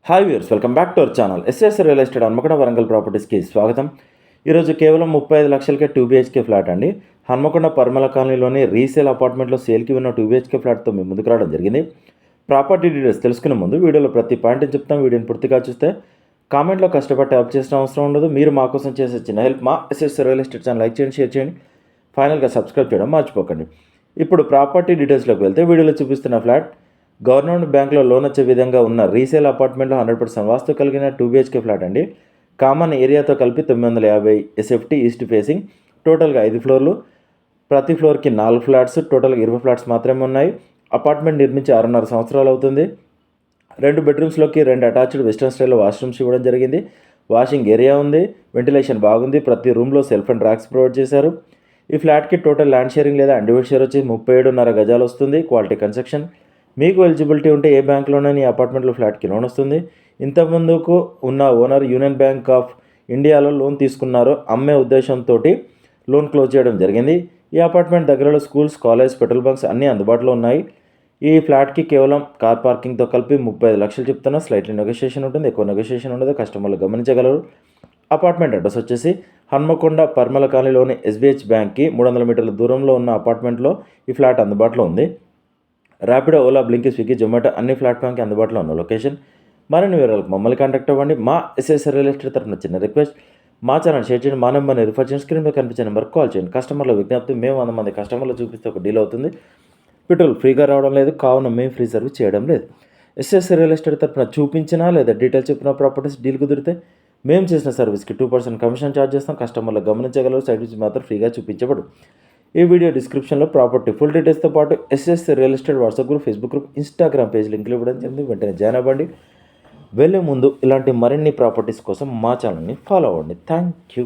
Hi viewers, welcome back to our channel. SS real estate Hanamkonda Warangal ప్రాపర్టీస్కి స్వాగతం. ఈరోజు కేవలం 35 లక్షలకే 2 BHK ఫ్లాట్ అండి. హన్మకొండ పర్మల కాలనీలోని రీసేల్ అపార్ట్మెంట్లో సేల్కి ఉన్న 2 BHK ఫ్లాట్తో మేము ముందుకు రావడం జరిగింది. ప్రాపర్టీ డీటెయిల్స్ తెలుసుకునే ముందు వీడియోలో ప్రతి పాయింట్ని చెప్తాం. వీడియోని పూర్తిగా చూస్తే కామెంట్లో కష్టపడి హెల్ప్ చేసిన అవసరం ఉండదు. మీరు మా కోసం చేసే చిన్న హెల్ప్ మా SS real estate channel like చేయండి, షేర్ చేయండి, ఫైనల్గా సబ్స్క్రైబ్ చేయడం మర్చిపోకండి. ఇప్పుడు ప్రాపర్టీ డీటెయిల్స్లోకి వెళ్తే వీడియోలో చూపిస్తున్న ఫ్లాట్ గవర్నమెంట్ బ్యాంక్లో లోన్ వచ్చే విధంగా ఉన్న రీసేల్ అపార్ట్మెంట్లో 100% వాస్తు కలిగిన 2 BHK ఫ్లాట్ అండి. కామన్ ఏరియాతో కలిపి 950 SFT ఈస్ట్ ఫేసింగ్, టోటల్గా 5 ఫ్లోర్లు, ప్రతి ఫ్లోర్కి 4 ఫ్లాట్స్, టోటల్గా 20 ఫ్లాట్స్ మాత్రమే ఉన్నాయి. అపార్ట్మెంట్ నిర్మించి 6.5 సంవత్సరాలు అవుతుంది. 2 బెడ్రూమ్స్లోకి 2 అటాచ్డ్ వెస్టర్న్ స్టైల్లో వాష్రూమ్స్ ఇవ్వడం జరిగింది. వాషింగ్ ఏరియా ఉంది, వెంటిలేషన్ బాగుంది. ప్రతి రూమ్లో సెల్ఫ్ అండ్ ర్యాక్స్ ప్రొవైడ్ చేశారు. ఈ ఫ్లాట్కి టోటల్ ల్యాండ్ షేరింగ్ లేదా అండివిడ్ షేర్ వచ్చి 37.5 గజాలు వస్తుంది. Quality construction. మీకు ఎలిజిబిలిటీ ఉంటే ఏ బ్యాంక్లోనైనా ఈ అపార్ట్మెంట్లో ఫ్లాట్కి లోన్ వస్తుంది. ఇంతకుముందుకు ఉన్న ఓనర్ యూనియన్ బ్యాంక్ ఆఫ్ ఇండియాలో లోన్ తీసుకున్నారు. అమ్మే ఉద్దేశంతో లోన్ క్లోజ్ చేయడం జరిగింది. ఈ అపార్ట్మెంట్ దగ్గరలో స్కూల్స్, కాలేజ్, పెట్రోల్ బంక్స్ అన్నీ అందుబాటులో ఉన్నాయి. ఈ ఫ్లాట్కి కేవలం కార్ పార్కింగ్తో కలిపి 35 లక్షలు చెప్తున్నా. స్లైట్లీ నెగోషియేషన్ ఉంటుంది, ఎక్కువ నెగోషియేషన్ ఉండదు, కస్టమర్లు గమనించగలరు. అపార్ట్మెంట్ అడ్రస్ వచ్చేసి హన్మకొండ పర్మల కాలనీలోని SBH బ్యాంక్కి 300 మీటర్ల దూరంలో ఉన్న అపార్ట్మెంట్లో ఈ ఫ్లాట్ అందుబాటులో ఉంది. ర్యాపిడో, ఓలా, బ్లింక్, స్విగ్గీ, జొమాటో అన్ని ప్లాట్ఫామ్కి అందుబాటులో ఉన్న లొకేషన్. మరిన్ని వివరాలకు మమ్మల్ని కాంటాక్ట్ అవ్వండి. మా ఎస్ఎస్ రియల్ ఎస్టేట్ తరఫున చిన్న రిక్వెస్ట్, మా ఛానల్ షేర్ చేయండి, మా నెంబర్ని రిఫర్ చేయండి, స్క్రీన్ మీద కనిపించే నెంబర్కి కాల్ చేయండి. కస్టమర్ల విజ్ఞప్తి, మేము 100 మంది కస్టమర్లు చూపిస్తే ఒక డీల్ అవుతుంది. పెట్రోల్ ఫ్రీగా రావడం లేదు, కావున మేము ఫ్రీ సర్వీస్ చేయడం లేదు. ఎస్ఎస్ రియల్ ఎస్టేట్ తరఫున చూపించినా లేదా డీటెయిల్స్ చెప్పిన ప్రాపర్టీస్ డీల్ కుదిరితే మేము చేసిన సర్వీస్కి 2% కమిషన్ ఛార్జ్ చేస్తాం. కస్టమర్లు గమనించగలరు, సైట్ నుంచి మాత్రం ఫ్రీగా చూపించబడు. ఈ వీడియో డిస్క్రిప్షన్లో ప్రాపర్టీ ఫుల్ డీటెయిల్స్తో పాటు SS real estate WhatsApp group, Facebook group, Instagram page లింకులు ఇవ్వడం జరిగింది. వెంటనే జాయిన్ అవ్వండి. వెళ్ళే ముందు ఇలాంటి మరిన్ని ప్రాపర్టీస్ కోసం మా ఛానల్ని ఫాలో అవ్వండి. Thank you.